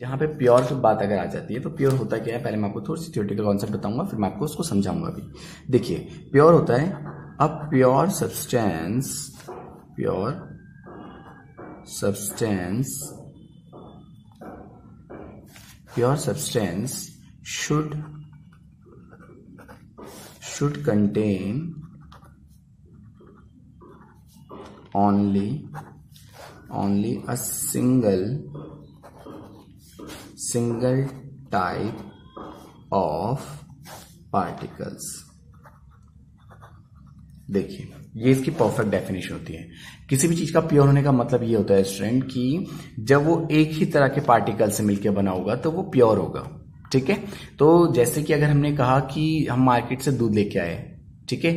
यहाँ पे प्योर की बात अगर आ जाती है तो प्योर होता क्या है, पहले मैं आपको थोड़ी सी थ्योरेटिकल कॉन्सेप्ट बताऊंगा, फिर मैं आपको उसको समझाऊंगा भी। देखिए, प्योर होता है a pure substance, pure substance, pure substance should contain only a single type of particles। देखिए, ये इसकी परफेक्ट डेफिनेशन होती है। किसी भी चीज का प्योर होने का मतलब ये होता है स्टूडेंट कि जब वो एक ही तरह के पार्टिकल से मिलकर बना होगा तो वो प्योर होगा। ठीक है, तो जैसे कि अगर हमने कहा कि हम मार्केट से दूध लेके आए, ठीक है,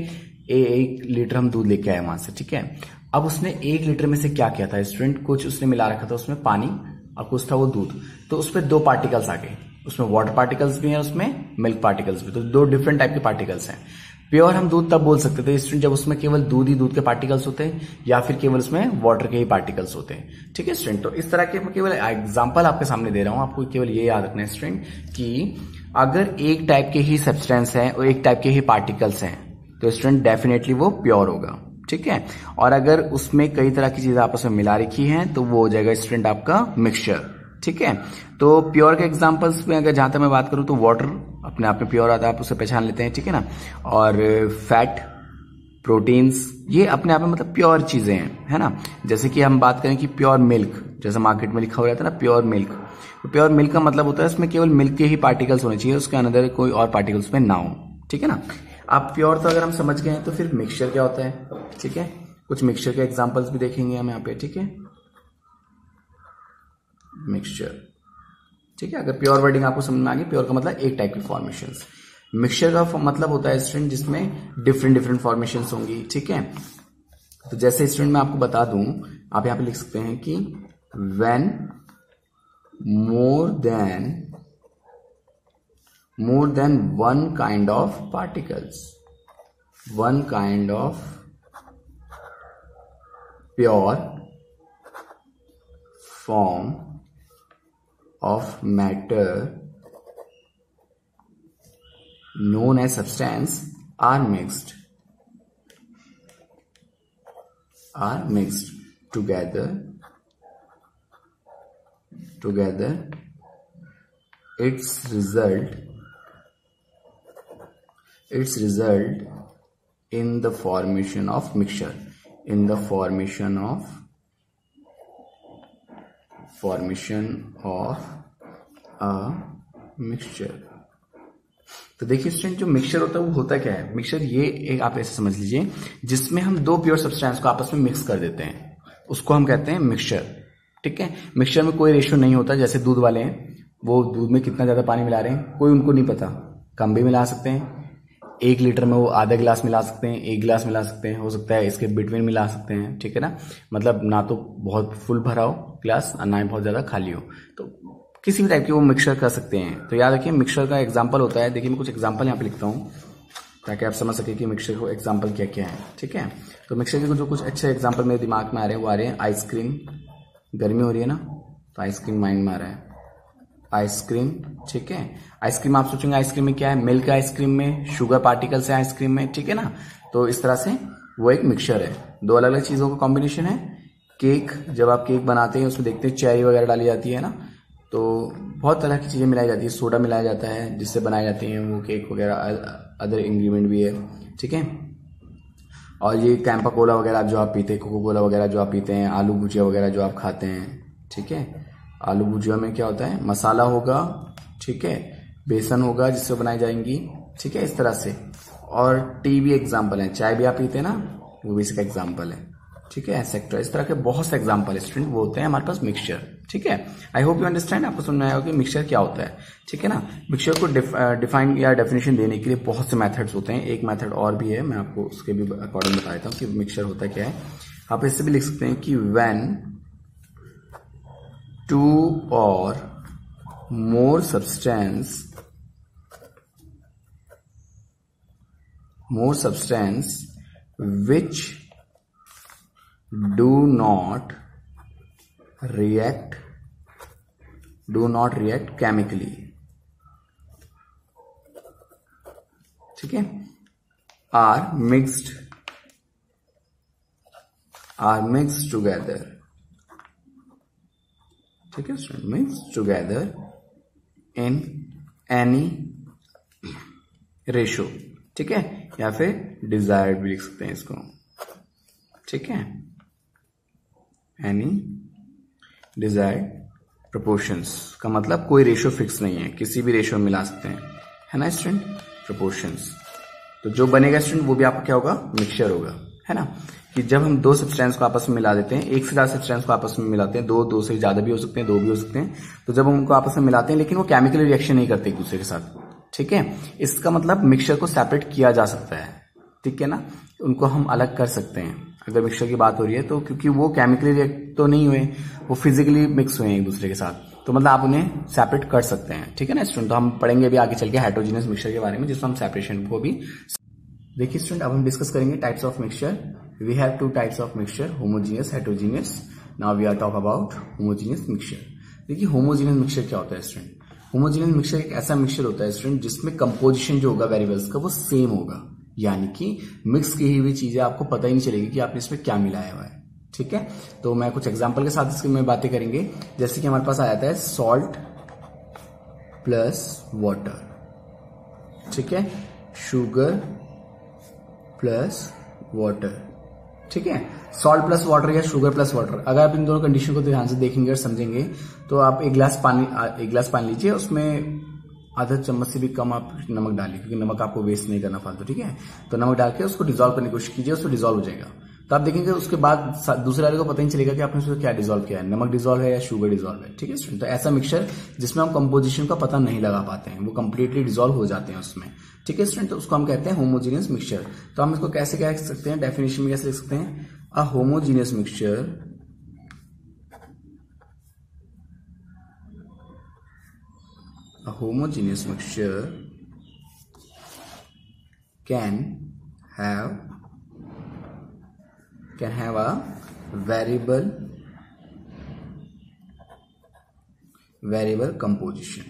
1 लीटर हम दूध लेके आए वहां से, ठीक है। अब उसने 1 लीटर में से क्या किया था स्टूडेंट, कुछ उसने मिला रखा था उसमें पानी और कुछ था वो दूध, तो उसमें 2 पार्टिकल्स आ गए, उसमें वाटर पार्टिकल्स भी हैं, उसमें मिल्क पार्टिकल्स भी, तो 2 डिफरेंट टाइप के पार्टिकल्स हैं। प्योर हम दूध तब बोल सकते थे स्टूडेंट जब उसमें केवल दूध ही दूध के पार्टिकल्स होते हैं या फिर केवल उसमें वाटर के ही पार्टिकल्स होते हैं। ठीक है स्टूडेंट, तो इस तरह के मैं केवल एग्जांपल आपके सामने दे रहा हूं, आपको केवल ये याद रखना है स्टूडेंट कि अगर एक टाइप के ही सब्सटेंस है और एक टाइप के ही पार्टिकल्स हैं तो स्टूडेंट डेफिनेटली वो प्योर होगा। ठीक है, और अगर उसमें कई तरह की चीजें आपस में मिला रखी हैं तो वो हो जाएगा स्टूडेंट आपका मिक्सचर। ठीक है, तो प्योर के एग्जांपल्स में अगर जहां तक मैं बात करूं तो वाटर अपने आप में प्योर आता है, आप उसे पहचान लेते हैं, ठीक है ना। और फैट, प्रोटीन्स, ये अपने आप में मतलब प्योर चीजें हैं, है ना। जैसे कि हम बात करें कि प्योर मिल्क, जैसे मार्केट में लिखा हुआ रहता है ना प्योर मिल्क, तो प्योर मिल्क का मतलब होता है इसमें केवल मिल्क के ही पार्टिकल्स होने चाहिए, उसके अंदर कोई और पार्टिकल्स में ना हो। ठीक है ना। अब प्योर तो अगर हम समझ गए हैं तो फिर मिक्सचर क्या होता है, ठीक है, कुछ मिक्सचर के एग्जाम्पल्स भी देखेंगे हम यहाँ पे। ठीक है, मिक्सचर, ठीक है, अगर प्योर वर्डिंग आपको समझ में आ गई, प्योर का मतलब एक टाइप की फॉर्मेशंस, मिक्सचर का मतलब होता है स्टूडेंट जिसमें डिफरेंट फॉर्मेशंस होंगी। ठीक है, तो जैसे स्टूडेंट मैं आपको बता दूं, आप यहां पे लिख सकते हैं कि when more than one kind of particles, one kind of pure form of matter known as substance are mixed together, its result in the formation of mixture, a mixture। तो देखिए स्टूडेंट, जो मिक्सचर होता है वो होता क्या है, mixture ये एक आप ऐसे समझ लीजिए जिसमें हम 2 प्योर सब्सटेंस को आपस में मिक्स कर देते हैं, उसको हम कहते हैं मिक्सचर। ठीक है, मिक्सचर में कोई रेशियो नहीं होता, जैसे दूध वाले हैं वो दूध में कितना ज्यादा पानी मिला रहे हैं कोई उनको नहीं पता, कम भी मिला सकते हैं, 1 लीटर में वो आधा गिलास मिला सकते हैं, 1 गिलास मिला सकते हैं, हो सकता है इसके बिटवीन मिला सकते हैं। ठीक है ना, मतलब ना तो बहुत फुल भरा हो गिलास और ना ही बहुत ज्यादा खाली हो, तो किसी भी टाइप की वो मिक्सचर कर सकते हैं। तो याद रखिए मिक्सचर का एग्जांपल होता है, देखिए मैं कुछ एग्जांपल यहाँ पे लिखता हूँ ताकि आप समझ सके कि मिक्सचर को एग्जांपल क्या क्या है। ठीक है, तो मिक्सचर के जो कुछ अच्छे एग्जांपल मेरे दिमाग में आ रहे हैं वो आ रहे हैं आइसक्रीम, गर्मी हो रही है ना तो आइसक्रीम माइंड में आ रहा है, आइसक्रीम। ठीक है, आइसक्रीम आप सोचेंगे आइसक्रीम में क्या है, मिल्क आइसक्रीम में, शुगर पार्टिकल्स है आइसक्रीम में। ठीक है ना, तो इस तरह से वो एक मिक्सचर है, 2 अलग अलग चीजों का कॉम्बिनेशन है। केक, जब आप केक बनाते हैं उसमें देखते हैं चेरी वगैरह डाली जाती है ना, तो बहुत तरह की चीजें मिलाई जाती है, सोडा मिलाया जाता है जिससे बनाए जाते हैं वो केक वगैरह, अदर इंग्रेडिएंट भी है। ठीक है, और ये कैंपा कोला वगैरह जो आप पीते हैं, कोको कोला वगैरह जो आप पीते हैं, आलू भुजिया वगैरह जो आप खाते हैं। ठीक है, आलू भुजिया में क्या होता है, मसाला होगा, ठीक है, बेसन होगा जिससे बनाई जाएंगी। ठीक है, इस तरह से। और टी भी एग्जाम्पल है, चाय भी आप पीते हैं ना वो भी इसका एग्जाम्पल है। ठीक है, सेक्टर, इस तरह के बहुत से एग्जाम्पल है स्टूडेंट वो होते हैं हमारे पास मिक्सचर। ठीक है, आई होप यू अंडरस्टैंड, आपको समझ में आया कि मिक्सचर क्या होता है। ठीक है ना, मिक्सचर को डिफाइन या डेफिनेशन देने के लिए बहुत से मेथड्स होते हैं, एक मेथड और भी है, मैं आपको उसके भी अकॉर्डिंग बता देता हूँ कि मिक्सचर होता क्या है। आप इससे भी लिख सकते हैं कि when 2 or more substance which do not react do not react chemically, ठीक है, आर मिक्स्ड टुगेदर, ठीक है student, mixed together in any ratio, ठीक है, या फिर डिजायर्ड भी लिख सकते हैं इसको, ठीक है, एनी डिजायर्ड प्रोपोर्शंस का मतलब कोई रेशो फिक्स नहीं है, किसी भी रेशो में मिला सकते हैं, है ना स्टूडेंट, प्रोपोर्शंस। तो जो बनेगा स्टूडेंट वो भी आपका क्या होगा, मिक्सचर होगा, है ना, कि जब हम दो सब्सटेंस को आपस में मिला देते हैं, एक से ज्यादा सब्सटेंस को आपस में मिलाते हैं, दो से ज्यादा भी हो सकते हैं, दो भी हो सकते हैं, तो जब हम उनको आपस में मिलाते हैं लेकिन वो केमिकल रिएक्शन नहीं करते एक दूसरे के साथ, ठीक है, इसका मतलब मिक्सचर को सेपरेट किया जा सकता है, ठीक है ना, उनको हम अलग कर सकते हैं अगर मिक्सचर की बात हो रही है तो, क्योंकि वो केमिकली रिएक्ट तो नहीं हुए, वो फिजिकली मिक्स हुए हैं एक दूसरे के साथ, तो मतलब आप उन्हें सेपरेट कर सकते हैं, ठीक है ना स्टूडेंट। तो हम पढ़ेंगे अभी आगे चल के हेटेरोजेनियस मिक्सचर के बारे में, जिसमें हम सेपरेशन को भी देखिए स्टूडेंट। अब हम डिस्कस करेंगे types of mixture. We have two types of mixture, homogeneous, heterogeneous. Now we are talk about homogeneous mixture. देखिए होमोजीनियस मिक्सचर क्या होता है स्टूडेंट, होमोजीनियस मिक्सचर एक ऐसा मिक्सचर होता है स्टूडेंट जिसमें कंपोजिशन जो होगा वेरिएबल्स का वो सेम होगा, यानी कि मिक्स की हुई चीजें आपको पता ही नहीं चलेगी कि आपने इसमें क्या मिलाया हुआ है, ठीक है। तो मैं कुछ एग्जांपल के साथ इसकी में बातें करेंगे, जैसे कि हमारे पास आ जाता है सॉल्ट प्लस वाटर, ठीक है, शुगर प्लस वाटर, ठीक है, सॉल्ट प्लस वाटर या शुगर प्लस वाटर। अगर आप इन दोनों कंडीशन को ध्यान से देखेंगे और समझेंगे तो आप एक गिलास पानी लीजिए, उसमें आधा चम्मच से भी कम आप नमक डालिए, क्योंकि नमक आपको वेस्ट नहीं करना फालतू, ठीक है। तो नमक डाल के उसको डिजोल्व करने की कोशिश कीजिए, उसको डिजोल्व हो जाएगा। तो आप देखेंगे उसके बाद दूसरे वाले को पता नहीं चलेगा कि आपने उसको क्या डिजोल्व किया है, नमक डिजोल्व है या शुगर डिजोल्व है, ठीक है स्टूडेंट। तो ऐसा मिक्सचर जिसमें हम कंपोजिशन का पता नहीं लगा पाते हैं, वो कंप्लीटली डिजोल्व हो जाते हैं उसमें, ठीक है स्टूडेंट। तो उसको हम कहते हैं होमोजीनियस मिक्सचर। तो हम इसको कैसे कह सकते हैं, डेफिनेशन में कैसे लिख सकते हैं, a homogeneous mixture can have a variable composition।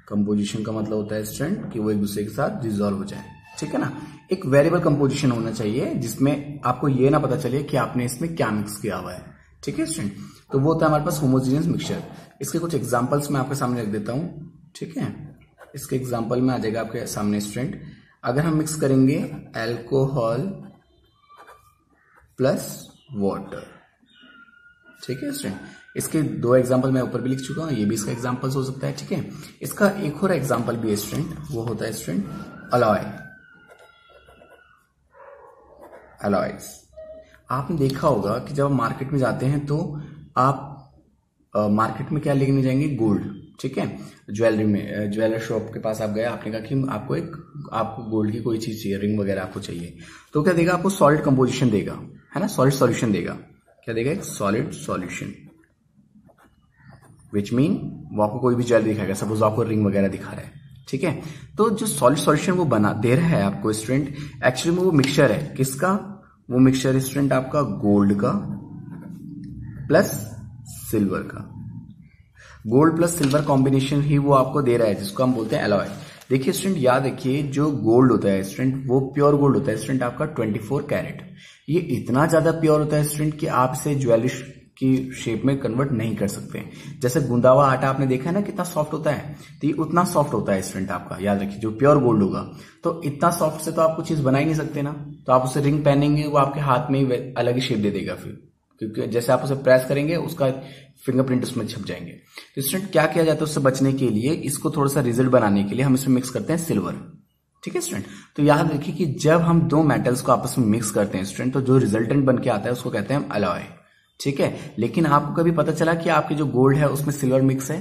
Composition का मतलब होता है स्टूडेंट कि वो एक दूसरे के साथ डिसॉल्व हो जाए, ठीक है ना। एक वेरिएबल कंपोजिशन होना चाहिए जिसमें आपको ये ना पता चले कि आपने इसमें क्या मिक्स किया हुआ है, ठीक है स्टूडेंट। तो वो होता है हमारे पास होमोजीनियस मिक्सचर। इसके कुछ एग्जांपल्स मैं आपके सामने रख देता हूं, ठीक है। इसके एग्जांपल में आ जाएगा आपके सामने स्टूडेंट, अगर हम मिक्स करेंगे अल्कोहल प्लस वाटर, ठीक है स्टूडेंट। इसके दो एग्जांपल मैं ऊपर भी लिख चुका हूं, ये भी इसका एग्जांपल्स हो सकता है, ठीक है। इसका एक और एग्जांपल भी है स्टूडेंट, वो होता है स्टूडेंट अलॉयज। आपने देखा होगा कि जब आप मार्केट में जाते हैं तो आप मार्केट में क्या लेने जाएंगे, गोल्ड, ठीक है। ज्वेलरी में, ज्वेलर शॉप के पास आप गए, आपने कहा कि आपको गोल्ड की कोई चीज चाहिए, रिंग वगैरह आपको चाहिए, तो क्या देगा, आपको सॉलिड कंपोजिशन देगा, है ना, सॉलिड सॉल्यूशन देगा। क्या देगा, एक सॉलिड सॉल्यूशन, विच मीन वो आपको कोई भी ज्वेलरी दिखाएगा, सपोज आपको रिंग वगैरह दिखा रहा है, ठीक है। तो जो सॉलिड सॉल्यूशन वो बना दे रहा है आपको स्टूडेंट, एक्चुअली में वो मिक्सचर है किसका, वो मिक्सचर स्टूडेंट आपका गोल्ड का प्लस सिल्वर का। गोल्ड प्लस सिल्वर कॉम्बिनेशन ही वो आपको दे रहा है, जिसको हम बोलते हैं अलॉय। देखिए स्टूडेंट, याद रखिए, जो गोल्ड होता है स्टूडेंट वो प्योर गोल्ड होता है स्टूडेंट आपका 24 कैरेट। ये इतना ज्यादा प्योर होता है स्टूडेंट कि आप इसे ज्वेलरी की शेप में कन्वर्ट नहीं कर सकते। जैसे गूंदा हुआ आटा आपने देखा है ना कितना सॉफ्ट होता है, तो ये उतना सॉफ्ट होता है स्टूडेंट आपका, याद रखिए, जो प्योर गोल्ड होगा। तो इतना सॉफ्ट से तो आप कुछ चीज बना ही नहीं सकते ना, तो आप उसे रिंग पहनेंगे, वो आपके हाथ में ही अलग ही शेप दे देगा फिर, क्योंकि जैसे आप उसे प्रेस करेंगे उसका फिंगरप्रिंट उसमें छप जाएंगे। तो स्टूडेंट क्या किया जाता है उससे बचने के लिए, इसको थोड़ा सा रिजल्ट बनाने के लिए हम इसमें मिक्स करते हैं सिल्वर, ठीक है स्टूडेंट। तो याद रखिए कि जब हम दो मेटल्स को आपस में मिक्स करते हैं स्टूडेंट, तो जो रिजल्टेंट बन के आता है उसको कहते हैं हम अलॉय, ठीक है। लेकिन आपको कभी पता चला कि आपके जो गोल्ड है उसमें सिल्वर मिक्स है,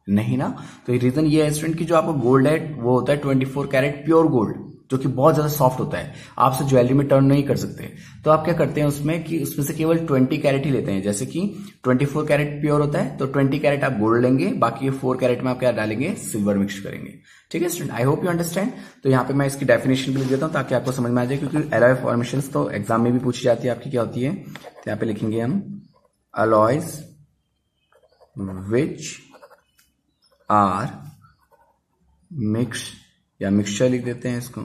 नहीं ना। तो रीजन ये है स्टूडेंट कि जो आपका गोल्ड है वो होता है 24 कैरेट प्योर गोल्ड, जो कि बहुत ज्यादा सॉफ्ट होता है, आप उसे ज्वेलरी में टर्न नहीं कर सकते। तो आप क्या करते हैं उसमें कि उसमें से केवल 20 कैरेट ही लेते हैं, जैसे कि 24 कैरेट प्योर होता है तो 20 कैरेट आप गोल्ड लेंगे, बाकी 4 कैरेट में आप क्या डालेंगे, सिल्वर मिक्स करेंगे, ठीक है student. I hope you understand. तो यहाँ पे मैं इसकी डेफिनेशन भी लिख देता हूँ ताकि आपको समझ में आ जाए, क्योंकि अलॉय फॉर्मेशंस तो एग्जाम में भी पूछी जाती है आपकी, क्या होती है। तो यहाँ पे लिखेंगे हम अलॉयज विच आर मिक्स या मिक्सचर लिख देते हैं इसको,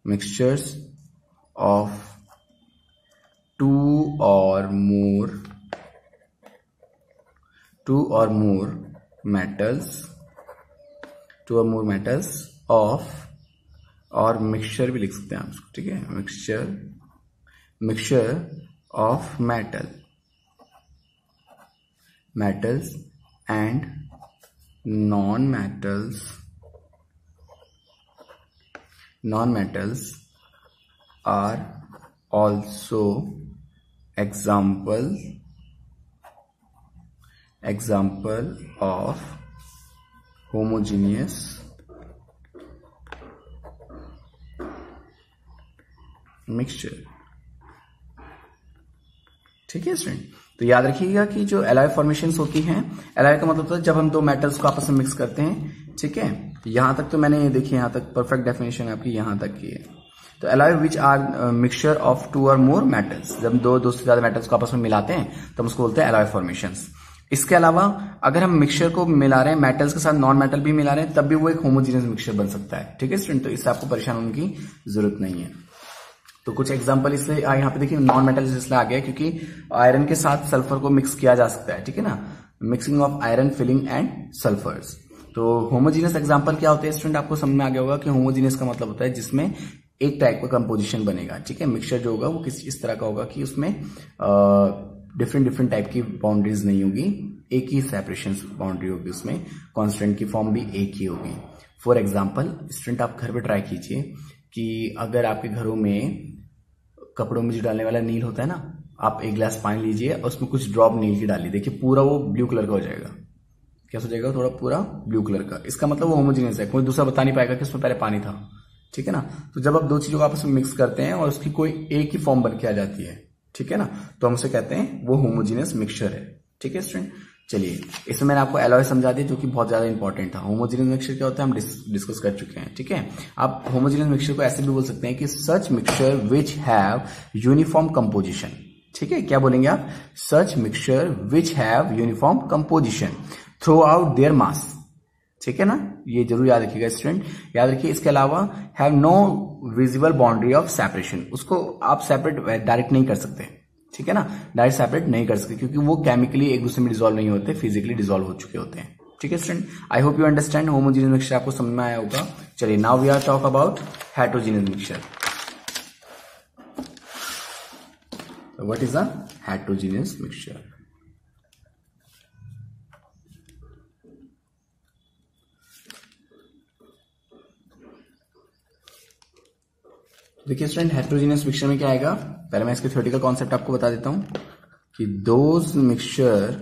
mixtures of two or more metals of, और मिक्सचर भी लिख सकते हैं आप इसको, ठीक है, mixture of metals and non metals are also example of homogeneous mixture। ठीक है स्टूडेंट, तो याद रखिएगा कि जो एलॉय फॉर्मेशंस होती हैं, एलॉय का मतलब होता है जब हम दो मेटल्स को आपस में मिक्स करते हैं। ठीक है, यहां तक तो मैंने ये देखिए, यहां तक परफेक्ट डेफिनेशन आपकी यहां तक की है। तो alloy which are mixture of two or more metals, जब दो से ज्यादा मेटल्स को आपस में मिलाते हैं तो हम उसको बोलते हैं एलॉय फॉर्मेशंस। इसके अलावा अगर हम मिक्सचर को मिला रहे हैं मेटल्स के साथ, नॉन मेटल भी मिला रहे हैं, तब भी वो एक होमोजीनियस मिक्सचर बन सकता है। ठीक है स्टूडेंट, तो इससे आपको परेशान होने की जरूरत नहीं है। तो कुछ एग्जांपल इसलिए यहाँ पे देखिए, नॉन मेटल्स इसलिए आ गया क्योंकि आयरन के साथ सल्फर को मिक्स किया जा सकता है। ठीक है ना, mixing of iron filling and sulphurs. तो होमोजीनियस एग्जांपल क्या होते हैं स्टूडेंट, आपको समझ में आ गया होगा कि होमोजीनियस का मतलब होता है जिसमें एक टाइप का कंपोजिशन बनेगा। ठीक है, मिक्सचर जो होगा वो किसी इस तरह का होगा कि उसमें डिफरेंट टाइप की बाउंड्रीज नहीं होगी, एक ही सेपरेशन बाउंड्री होगी, उसमें कांस्टेंट की फॉर्म भी एक ही होगी। फॉर एग्जांपल स्टूडेंट, आप घर पे ट्राई कीजिए कि अगर आपके घरों में कपड़ों में जो डालने वाला नील होता है ना, आप एक गिलास पानी लीजिए और उसमें कुछ ड्रॉप नील की डालिए, देखिए पूरा वो ब्लू कलर का हो जाएगा। क्या हो जाएगा, थोड़ा पूरा ब्लू कलर का। इसका मतलब वो होमोजीनियस है, कोई दूसरा बता नहीं पाएगा कि उसमें पहले पानी था। ठीक है ना, तो जब आप दो चीजों को आपस में मिक्स करते हैं और उसकी कोई एक ही फॉर्म बन के आ जाती है, ठीक है ना, तो हम उसे कहते हैं वो होमोजीनियस मिक्सचर है। ठीक है स्टूडेंट, चलिए इसमें मैंने आपको एलॉय समझा दिया जो कि बहुत ज्यादा इंपॉर्टेंट था। होमोजीनियस मिक्सचर क्या होता है हम डिस्कस कर चुके हैं। ठीक है, आप होमोजीनियस मिक्सचर को ऐसे भी बोल सकते हैं कि such mixture which have uniform composition. ठीक है, क्या बोलेंगे आप, such mixture which have uniform composition throughout their mass. ठीक है ना, ये जरूर याद रखिएगा स्टूडेंट, याद रखिए। इसके अलावा have no visible boundary of separation, उसको आप सेपरेट डायरेक्ट नहीं कर सकते। ठीक है ना, डायरेक्ट सेपरेट नहीं कर सकते क्योंकि वो केमिकली एक दूसरे में डिसॉल्व नहीं होते, फिजिकली डिसॉल्व हो चुके होते हैं। ठीक है student, I hope you understand. Homogeneous mixture आपको समझ में आया होगा। चलिए now we are talk about heterogeneous mixture. What is a heterogeneous mixture? देखिए स्टूडेंट, हेटेरोजीनियस मिक्सचर में क्या आएगा, पहले मैं इसके थ्योरेटिकल कॉन्सेप्ट आपको बता देता हूं कि those mixture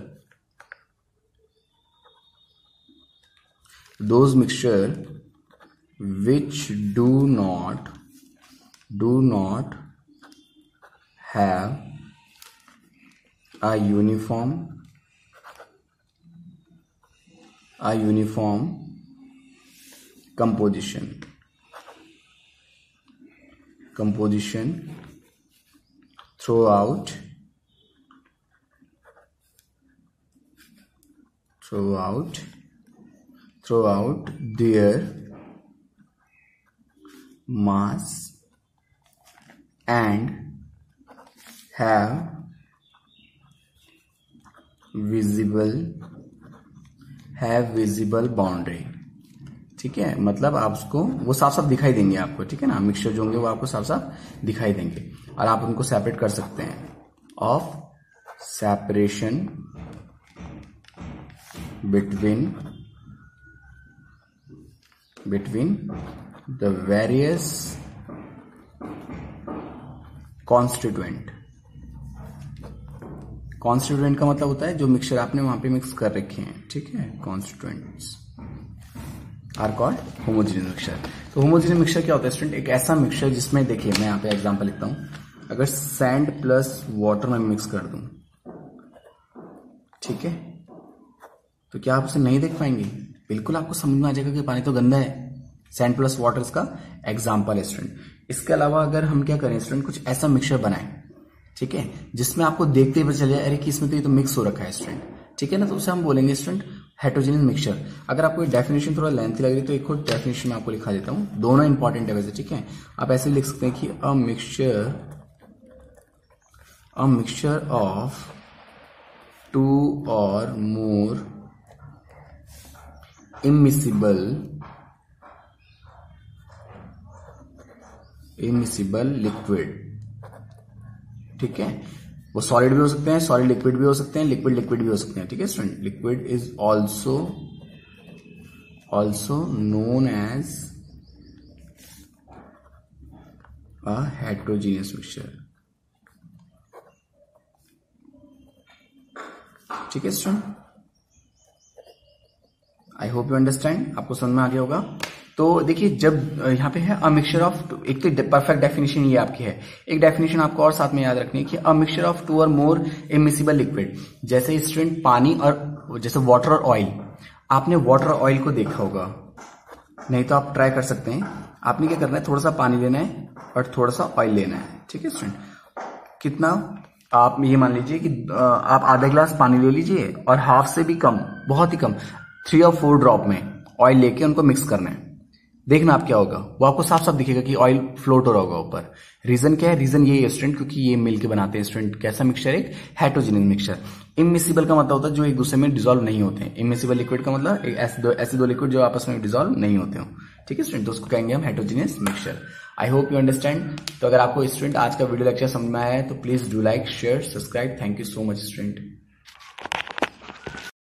which do not have a uniform composition throughout their mass and have visible boundary। ठीक है, मतलब आप उसको वो साफ साफ दिखाई देंगे आपको। ठीक है ना, मिक्सचर जो होंगे वो आपको साफ साफ दिखाई देंगे और आप उनको सेपरेट कर सकते हैं। Of separation between the various constituent. Constituent का मतलब होता है जो मिक्सचर आपने वहां पे मिक्स कर रखे हैं। ठीक है, constituents are called homogeneous mixture. तो होमोजीनियस मिक्सचर क्या होता है स्टूडेंट, एक ऐसा मिक्सचर जिसमें देखिए मैं यहाँ पे एग्जांपल लिखता हूं, अगर सैंड प्लस वाटर में मिक्स कर दूं, ठीक है, तो क्या आप उसे नहीं देख पाएंगे? बिल्कुल आपको समझ में आ जाएगा कि पानी तो गंदा है। सैंड प्लस वाटर इसका एग्जाम्पल है स्टूडेंट। इसके अलावा अगर हम क्या करें स्टूडेंट, कुछ ऐसा मिक्सचर बनाएं, ठीक है, जिसमें आपको देखते ही पता चले अरे कि इसमें तो ये तो मिक्स हो रखा है स्टूडेंट। ठीक है ना। तो उसे हम बोलेंगे स्टूडेंट हेटेरोजेनियस मिक्सचर। अगर आपको डेफिनेशन थोड़ा लेंथी लग रही तो एक और डेफिनेशन मैं आपको लिखा देता हूं, दोनों इंपॉर्टेंट है वैसे, ठीक है। आप ऐसे लिख सकते हैं कि a mixture of 2 or more immiscible liquid, ठीक है। वो सॉलिड भी हो सकते हैं, सॉलिड लिक्विड भी हो सकते हैं, लिक्विड लिक्विड भी हो सकते हैं, ठीक है student. Liquid is also known as a heterogeneous mixture, ठीक है student. I hope you understand, आपको समझ में आ गया होगा। तो देखिए जब यहाँ पे है अ मिक्सचर ऑफ, एक तो परफेक्ट डेफिनेशन ये आपकी है, एक डेफिनेशन आपको और साथ में याद रखनी है कि a mixture of 2 or more immiscible liquid. जैसे स्टूडेंट पानी और जैसे वाटर और ऑयल, आपने वाटर और ऑयल को देखा होगा, नहीं तो आप ट्राई कर सकते हैं। आपने क्या करना है, थोड़ा सा पानी लेना है और थोड़ा सा ऑयल लेना है, ठीक है स्टूडेंट। कितना, आप ये मान लीजिए कि आप आधा गिलास पानी ले लीजिए और हाफ से भी कम, बहुत ही कम 3 or 4 ड्रॉप में ऑयल लेके उनको मिक्स करना है। देखना आप क्या होगा, वो आपको साफ साफ दिखेगा कि ऑयल फ्लोट हो रहा होगा ऊपर। रीजन क्या है, रीजन ये है स्टूडेंट, क्योंकि ये मिलके बनाते हैं स्टूडेंट कैसा मिक्सचर, एक हेटेरोजेनियस मिक्सचर। इमिसिबल का मतलब होता है जो एक दूसरे में डिसॉल्व नहीं होते हैं। इमिसिबल लिक्विड का मतलब ऐसे दो लिक्विड जो आपस में डिसॉल्व नहीं होते हो, ठीक है स्टूडेंट। तो उसको कहेंगे हम heterogeneous mixture. I hope you understand. तो अगर आपको स्टूडेंट आज का वीडियो लेक्चर समझ में आया है तो please do like, share, subscribe. Thank you so much student.